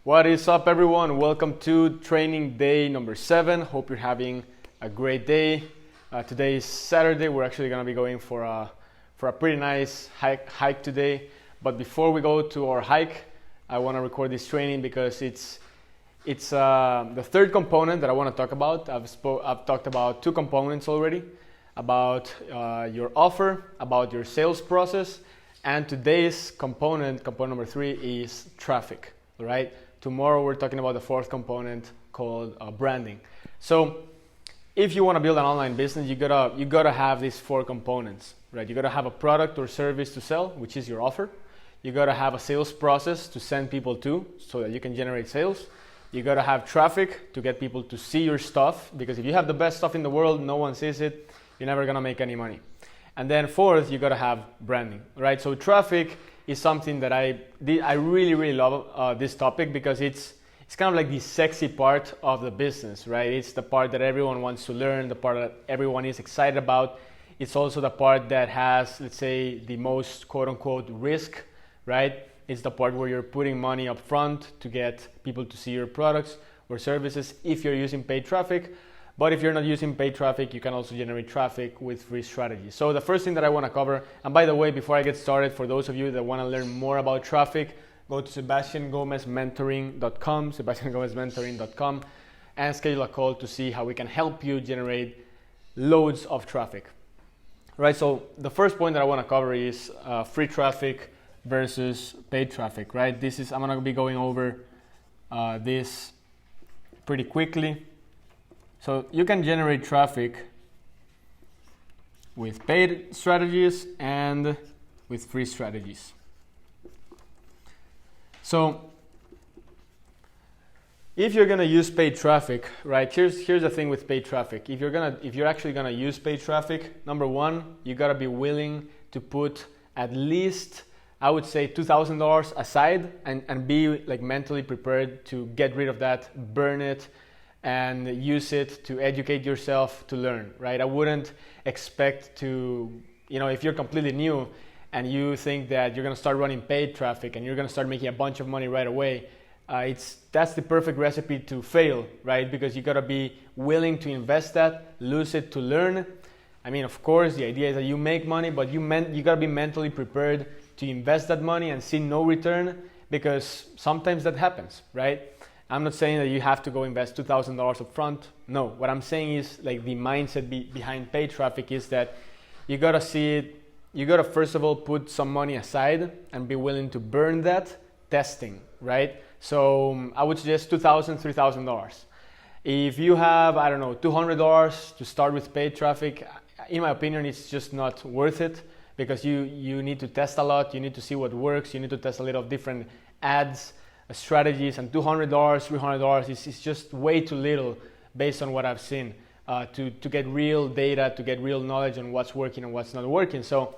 What is up, everyone? Welcome to training day number 7. Hope you're having a great day. Today is Saturday. We're actually going to be going for a pretty nice hike today. But before we go to our hike, I want to record this training because it's the third component that I want to talk about. I've talked about 2 components already, about your offer, about your sales process, and today's component number 3, is traffic. All right. Tomorrow we're talking about the 4th component called branding. So if you want to build an online business, you gotta have these 4 components, right? You gotta have a product or service to sell, which is your offer. You gotta have a sales process to send people to, so that you can generate sales. You gotta have traffic to get people to see your stuff, because if you have the best stuff in the world, no one sees it, you're never gonna make any money. And then 4th, you gotta have branding, right? So traffic is something that I really love this topic, because it's kind of like the sexy part of the business, right? It's the part that everyone wants to learn, the part that everyone is excited about. It's also the part that has, let's say, the most quote-unquote risk, right? It's the part where you're putting money up front to get people to see your products or services if you're using paid traffic. But if you're not using paid traffic, you can also generate traffic with free strategies. So the first thing that I want to cover, and by the way, before I get started, for those of you that want to learn more about traffic, go to sebastiangomezmentoring.com, and schedule a call to see how we can help you generate loads of traffic. Right, so the first point that I want to cover is free traffic versus paid traffic, right? I'm going to be going over this pretty quickly. So you can generate traffic with paid strategies and with free strategies. So if you're going to use paid traffic, right? Here's the thing with paid traffic. If you're actually going to use paid traffic, number 1, you got to be willing to put at least, I would say, $2,000 aside and be like mentally prepared to get rid of that, burn it, and use it to educate yourself, to learn, right? I wouldn't expect to, if you're completely new and you think that you're going to start running paid traffic and you're going to start making a bunch of money right away, that's the perfect recipe to fail, right? Because you got to be willing to invest that, lose it to learn. I mean, of course, the idea is that you make money, but you got to be mentally prepared to invest that money and see no return, because sometimes that happens, right? I'm not saying that you have to go invest $2,000 up front. No, what I'm saying is, like, the mindset behind paid traffic is that you gotta see it. You gotta first of all put some money aside and be willing to burn that testing, right? So I would suggest $2,000, $3,000. If you have, I don't know, $200 to start with paid traffic, in my opinion, it's just not worth it, because you need to test a lot. You need to see what works. You need to test a lot of different ads, strategies, and $200, $300 is just way too little based on what I've seen to get real data, to get real knowledge on what's working and what's not working. So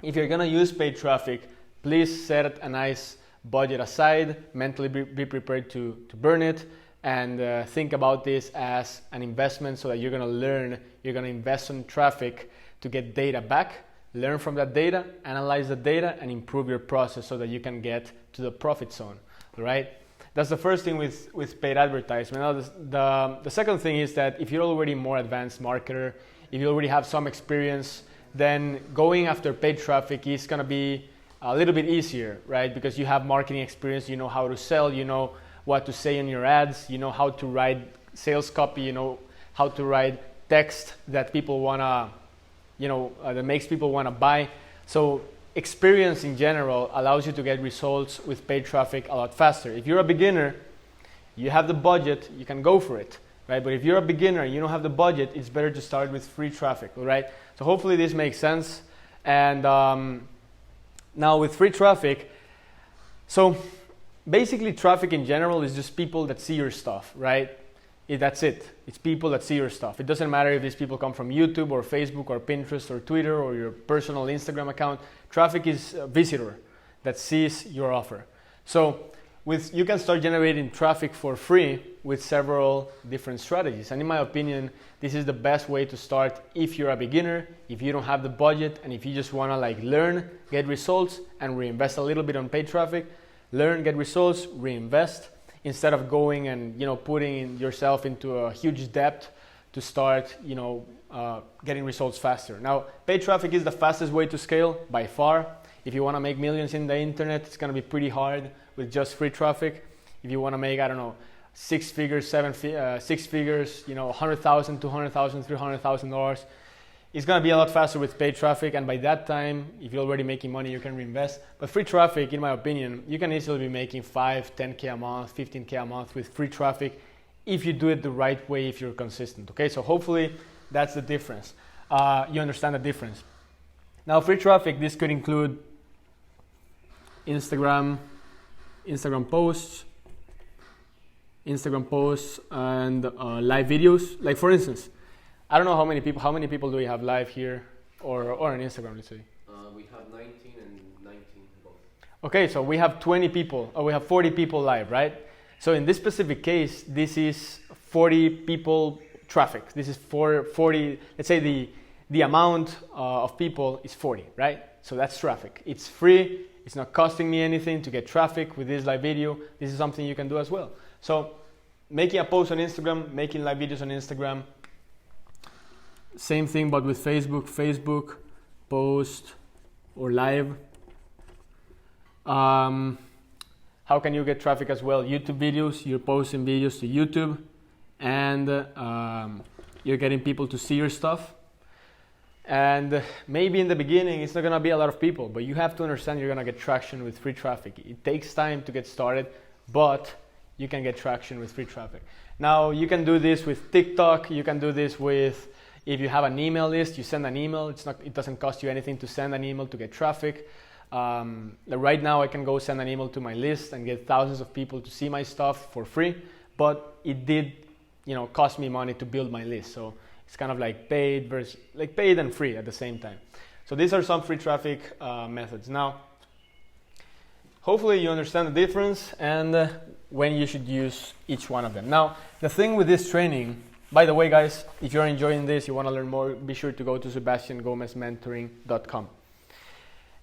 if you're gonna use paid traffic, please set a nice budget aside, mentally be prepared to burn it, and think about this as an investment, so that you're gonna learn, you're gonna invest in traffic to get data back, learn from that data, analyze the data, and improve your process so that you can get to the profit zone. Right? That's the first thing with paid advertisement. Now, the second thing is that if you're already a more advanced marketer, if you already have some experience, then going after paid traffic is going to be a little bit easier, right? Because you have marketing experience, you know how to sell, you know what to say in your ads, you know how to write sales copy, you know how to write text that people want to, that makes people want to buy. So experience in general allows you to get results with paid traffic a lot faster. If you're a beginner, you have the budget, you can go for it, right? But if you're a beginner, you don't have the budget, it's better to start with free traffic, all right? So hopefully this makes sense. And now with free traffic, so basically traffic in general is just people that see your stuff, right? That's it. It's people that see your stuff. It doesn't matter if these people come from YouTube or Facebook or Pinterest or Twitter or your personal Instagram account. Traffic is a visitor that sees your offer. So you can start generating traffic for free with several different strategies. And in my opinion, this is the best way to start if you're a beginner, if you don't have the budget, and if you just want to learn, get results, and reinvest a little bit on paid traffic. Learn, get results, reinvest. instead of going and putting yourself into a huge debt to start getting results faster. Now, paid traffic is the fastest way to scale by far. If you want to make millions in the internet, it's going to be pretty hard with just free traffic. If you want to make, I don't know, six figures, 100,000, 200,000, $300,000, it's going to be a lot faster with paid traffic. And by that time, if you're already making money, you can reinvest. But free traffic, in my opinion, you can easily be making 5, 10K a month, 15K a month with free traffic if you do it the right way, if you're consistent. Okay, so hopefully that's the difference. You understand the difference. Now, free traffic, this could include Instagram posts, and live videos. Like for instance, I don't know how many people do we have live here or on Instagram, let's say. We have 19 and 19 both. Okay, so we have 20 people, or we have 40 people live, right? So in this specific case, this is 40 people traffic. This is 40, let's say the amount of people is 40, right? So that's traffic. It's free. It's not costing me anything to get traffic with this live video. This is something you can do as well. So making a post on Instagram, making live videos on Instagram, same thing but with Facebook post or live. How can you get traffic as well? YouTube videos, you're posting videos to YouTube and you're getting people to see your stuff. And maybe in the beginning it's not going to be a lot of people, but you have to understand you're going to get traction with free traffic. It takes time to get started, but you can get traction with free traffic. Now you can do this with TikTok. You can do this with, if you have an email list, you send an email. It doesn't cost you anything to send an email to get traffic. Right now I can go send an email to my list and get thousands of people to see my stuff for free, but it did cost me money to build my list. So it's kind of like paid and free at the same time. So these are some free traffic methods. Now, hopefully you understand the difference and when you should use each one of them. Now, the thing with this training, by the way, guys, if you're enjoying this, you want to learn more, be sure to go to SebastianGomezMentoring.com.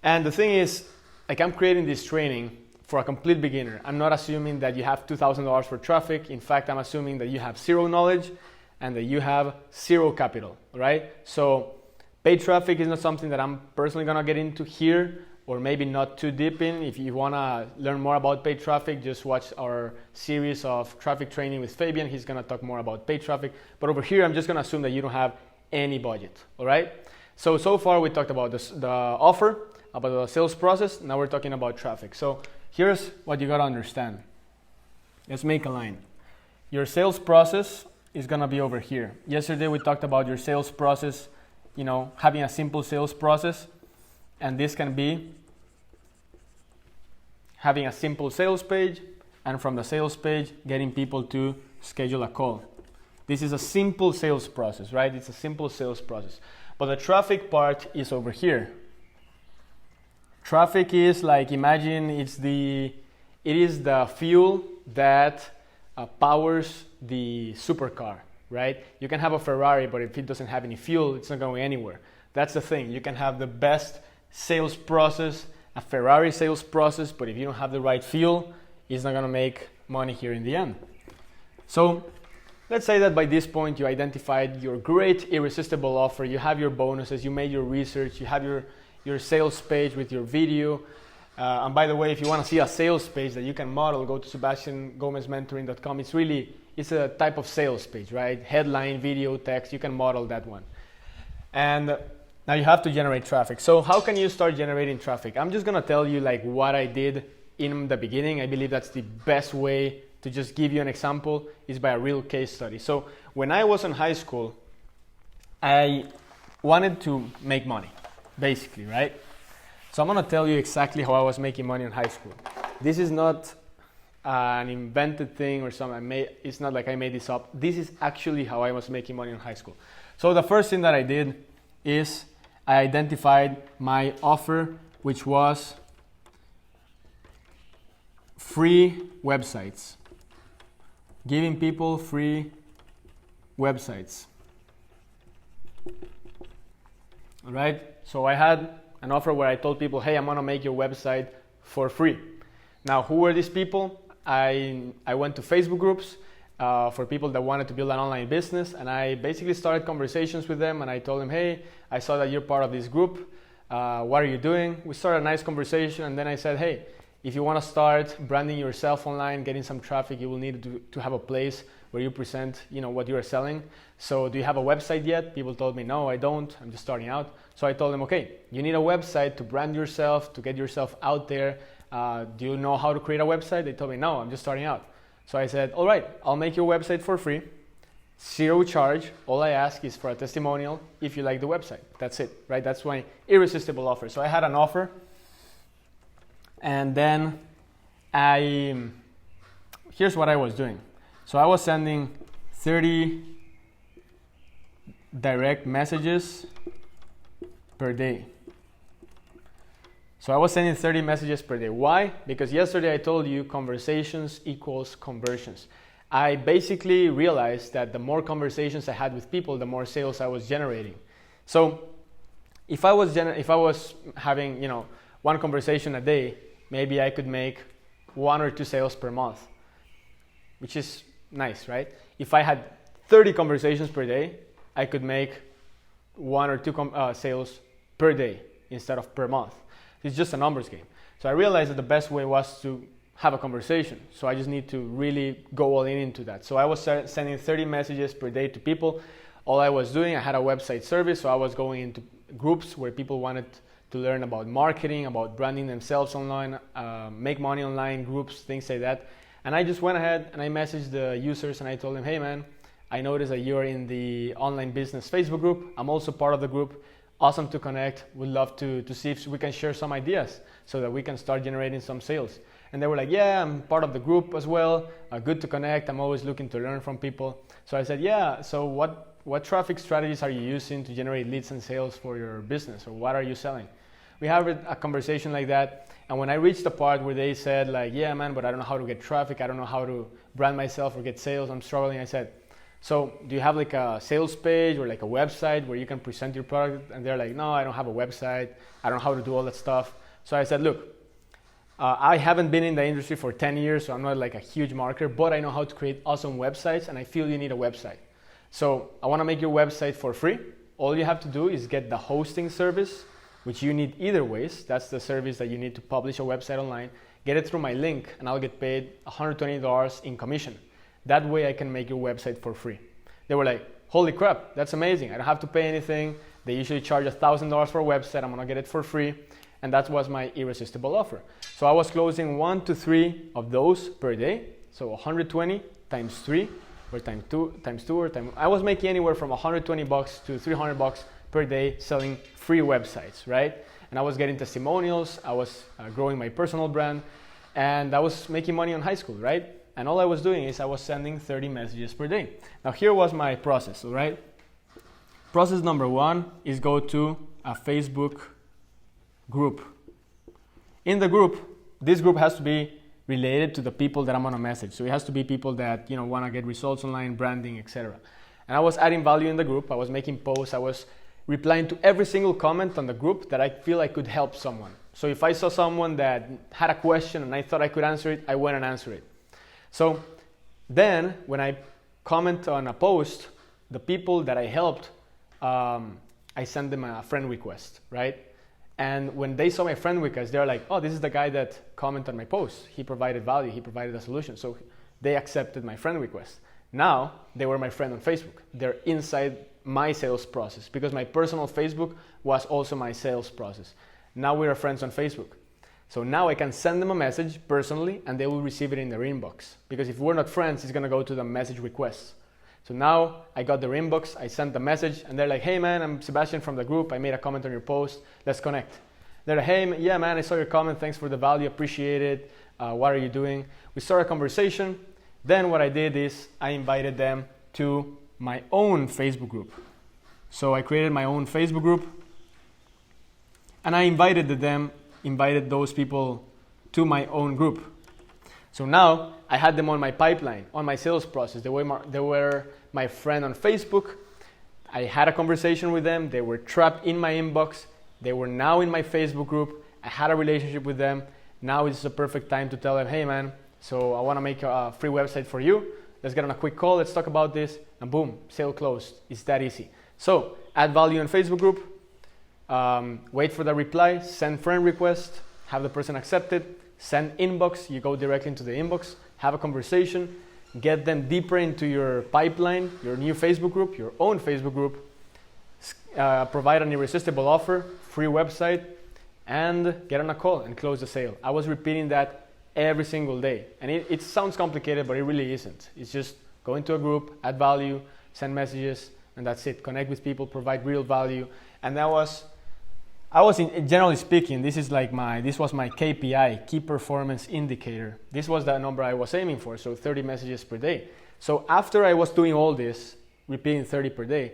And the thing is, I'm creating this training for a complete beginner. I'm not assuming that you have $2,000 for traffic. In fact, I'm assuming that you have zero knowledge and that you have zero capital, right? So paid traffic is not something that I'm personally gonna get into here, or maybe not too deep in. If you wanna learn more about paid traffic, just watch our series of traffic training with Fabian. He's gonna talk more about paid traffic. But over here, I'm just gonna assume that you don't have any budget, all right? So far we talked about the offer, about the sales process. Now we're talking about traffic. So here's what you gotta understand. Let's make a line. Your sales process is gonna be over here. Yesterday we talked about your sales process, having a simple sales process, and this can be having a simple sales page, and from the sales page, getting people to schedule a call. This is a simple sales process, right? It's a simple sales process. But the traffic part is over here. Traffic is imagine it is the fuel that powers the supercar, right? You can have a Ferrari, but if it doesn't have any fuel, it's not going anywhere. That's the thing. You can have the best sales process, a Ferrari sales process, but if you don't have the right fuel, it's not going to make money here in the end. So let's say that by this point you identified your great irresistible offer, you have your bonuses, you made your research, you have your sales page with your video. And by the way, if you want to see a sales page that you can model, go to SebastianGomezMentoring.com. It's a type of sales page, right? Headline, video, text, you can model that one. And now you have to generate traffic. So how can you start generating traffic? I'm just going to tell you what I did in the beginning. I believe that's the best way to just give you an example is by a real case study. So when I was in high school, I wanted to make money, basically, right? So I'm going to tell you exactly how I was making money in high school. This is not an invented thing or something. It's not like I made this up. This is actually how I was making money in high school. So the first thing that I did is I identified my offer, which was free websites. Giving people free websites. All right? So I had an offer where I told people, hey, I'm going to make your website for free. Now, who were these people? I went to Facebook groups for people that wanted to build an online business, and I basically started conversations with them, and I told them, hey, I saw that you're part of this group. What are you doing? We started a nice conversation, and then I said, hey, if you want to start branding yourself online, getting some traffic, you will need to have a place where you present, what you are selling. So do you have a website yet? People told me, no, I don't. I'm just starting out. So I told them, okay, you need a website to brand yourself, to get yourself out there. Do you know how to create a website? They told me, no, I'm just starting out. So I said, all right, I'll make your website for free, zero charge. All I ask is for a testimonial if you like the website. That's it, right? That's my irresistible offer. So I had an offer, and then here's what I was doing. So I was sending 30 direct messages per day. So I was sending 30 messages per day. Why? Because yesterday I told you conversations equals conversions. I basically realized that the more conversations I had with people, the more sales I was generating. So if I was having, one conversation a day, maybe I could make 1 or 2 sales per month, which is nice, right? If I had 30 conversations per day, I could make 1 or 2 sales per day instead of per month. It's just a numbers game. So I realized that the best way was to have a conversation. So I just need to really go all in into that. So I was sending 30 messages per day to people. All I was doing, I had a website service, so I was going into groups where people wanted to learn about marketing, about branding themselves online, make money online, groups, things like that. And I just went ahead and I messaged the users and I told them, hey man, I noticed that you're in the online business Facebook group. I'm also part of the group. Awesome to connect. Would love to see if we can share some ideas so that we can start generating some sales. And they were like, yeah, I'm part of the group as well. Good to connect. I'm always looking to learn from people. So I said, yeah, so what traffic strategies are you using to generate leads and sales for your business, or what are you selling? We had a conversation like that. And when I reached the part where they said like, yeah, man, but I don't know how to get traffic. I don't know how to brand myself or get sales. I'm struggling. I said, so do you have like a sales page or like a website where you can present your product? And they're like, no, I don't have a website. I don't know how to do all that stuff. So I said, look, I haven't been in the industry for 10 years, so I'm not like a huge marketer, but I know how to create awesome websites, and I feel you need a website. So I want to make your website for free. All you have to do is get the hosting service, which you need either ways. That's the service that you need to publish a website online. Get it through my link, and I'll get paid $120 in commission. That way I can make your website for free. They were like, holy crap, that's amazing. I don't have to pay anything. They usually charge $1,000 for a website. I'm gonna get it for free. And that was my irresistible offer. So I was closing 1 to 3 of those per day. So 120 times 3 or times 2 I was making anywhere from $120 to $300 per day selling free websites, right? And I was getting testimonials. I was growing my personal brand, and I was making money on high school, right? And all I was doing is I was sending 30 messages per day. Now here was my process, all right? Process number 1 is go to a Facebook group. In the group, this group has to be related to the people that I'm gonna message. So it has to be people that wanna get results online, branding, etc. And I was adding value in the group. I was making posts. I was replying to every single comment on the group that I feel I could help someone. So if I saw someone that had a question and I thought I could answer it, I went and answered it. So then when I comment on a post, the people that I helped, I send them a friend request, right? And when they saw my friend request, they're like, oh, this is the guy that commented on my post. He provided value. He provided a solution. So they accepted my friend request. Now they were my friend on Facebook. They're inside my sales process because my personal Facebook was also my sales process. Now we are friends on Facebook. So now I can send them a message personally and they will receive it in their inbox. Because if we're not friends, it's gonna go to the message requests. So now I got their inbox, I sent the message and they're like, hey man, I'm Sebastian from the group. I made a comment on your post, let's connect. They're like, hey, yeah man, I saw your comment, thanks for the value, appreciate it. What are you doing? We started a conversation. Then what I did is I invited them to my own Facebook group. So I created my own Facebook group and I invited those people to my own group. So now I had them on my pipeline, on my sales process. They were my friend on Facebook. I had a conversation with them. They were trapped in my inbox. They were now in my Facebook group. I had a relationship with them. Now it's the perfect time to tell them, hey man, So I want to make a free website for you. Let's get on a quick call. Let's talk about this. And boom, sale closed. It's that easy. So add value in Facebook group. Wait for the reply. Send friend request. Have the person accept it. Send inbox. You go directly into the inbox. Have a conversation. Get them deeper into your pipeline, your new Facebook group, your own Facebook group. Provide an irresistible offer, free website, and get on a call and close the sale. I was repeating that every single day. And it sounds complicated, but it really isn't. It's just go into a group, add value, send messages, and that's it. Connect with people, provide real value. And generally speaking, this was my KPI, key performance indicator. This was the number I was aiming for, so 30 messages per day. So after I was doing all this, repeating 30 per day,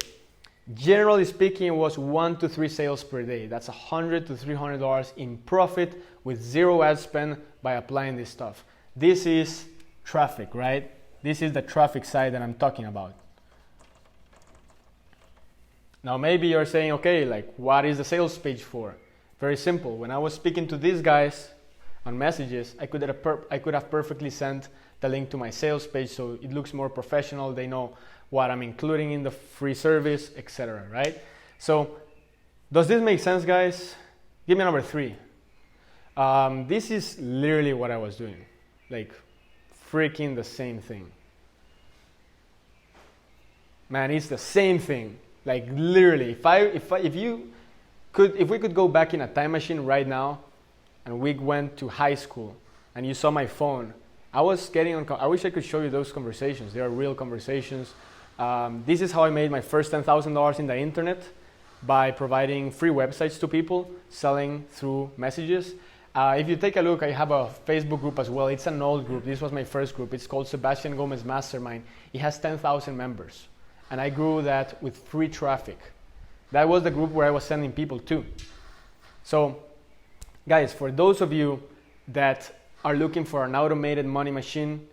generally speaking, it was 1 to 3 sales per day. That's $100 to $300 in profit with zero ad spend by applying this stuff. This is traffic, right? This is the traffic side that I'm talking about. Now maybe you're saying, okay, like what is the sales page for? Very simple. When I was speaking to these guys on messages, I could have perfectly sent the link to my sales page so it looks more professional. They know what I'm including in the free service, etc. Right? So does this make sense, guys? Give me number 3. This is literally what I was doing, like freaking the same thing. Man, it's the same thing. Like literally, if we could go back in a time machine right now, and we went to high school, and you saw my phone, I wish I could show you those conversations. They are real conversations. This is how I made my first $10,000 in the internet, by providing free websites to people, selling through messages. If you take a look, I have a Facebook group as well. It's an old group. This was my first group. It's called Sebastian Gomez Mastermind. It has 10,000 members. And I grew that with free traffic. That was the group where I was sending people to. So, guys, for those of you that are looking for an automated money machine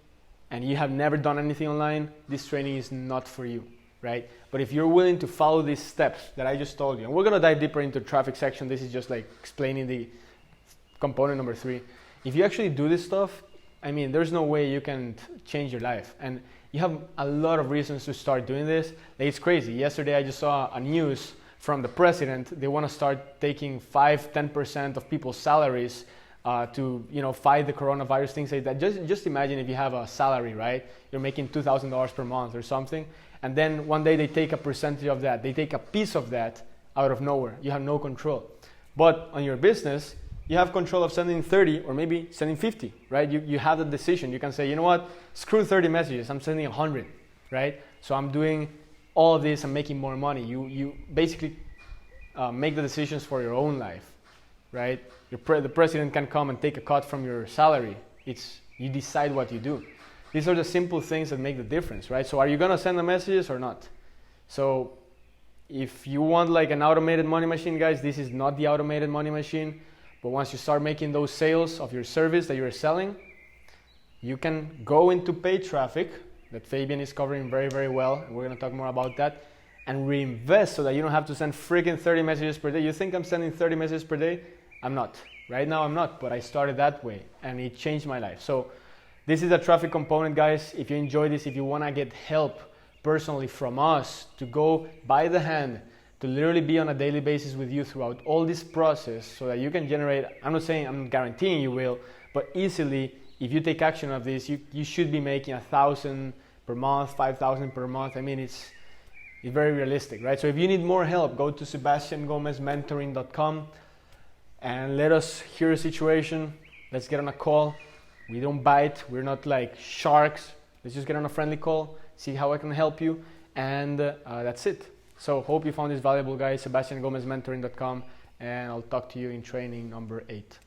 and you have never done anything online, this training is not for you, right? But if you're willing to follow these steps that I just told you, and we're gonna dive deeper into the traffic section. This is just like explaining the component number 3. If you actually do this stuff, I mean, there's no way you can change your life. And you have a lot of reasons to start doing this. Like, it's crazy. Yesterday I just saw a news from the president. They want to start taking 5-10% of people's salaries to fight the coronavirus, things like that. Just imagine if you have a salary, right? You're making $2,000 per month or something, and then one day they take a percentage of that. They take a piece of that out of nowhere. You have no control. But on your business, you have control of sending 30 or maybe sending 50, right? You have the decision. You can say, you know what, screw 30 messages, I'm sending 100, right? So I'm doing all of this and making more money. You basically make the decisions for your own life, right? The president can come and take a cut from your salary. You decide what you do. These are the simple things that make the difference, right? So are you gonna send the messages or not? So if you want like an automated money machine, guys, this is not the automated money machine. But once you start making those sales of your service that you're selling, you can go into paid traffic that Fabian is covering very, very well. And we're going to talk more about that, and reinvest so that you don't have to send freaking 30 messages per day. You think I'm sending 30 messages per day? I'm not. Right now I'm not, but I started that way and it changed my life. So this is a traffic component, guys. If you enjoy this, if you want to get help personally from us to go by the hand, to literally be on a daily basis with you throughout all this process so that you can generate, I'm not guaranteeing you will, but easily, if you take action of this, you should be making 1,000 per month, 5,000 per month. I mean, it's very realistic, right? So if you need more help, go to SebastianGomezMentoring.com and let us hear your situation. Let's get on a call. We don't bite. We're not like sharks. Let's just get on a friendly call, see how I can help you, and that's it. So hope you found this valuable, guys. SebastianGomezMentoring.com, and I'll talk to you in training number 8.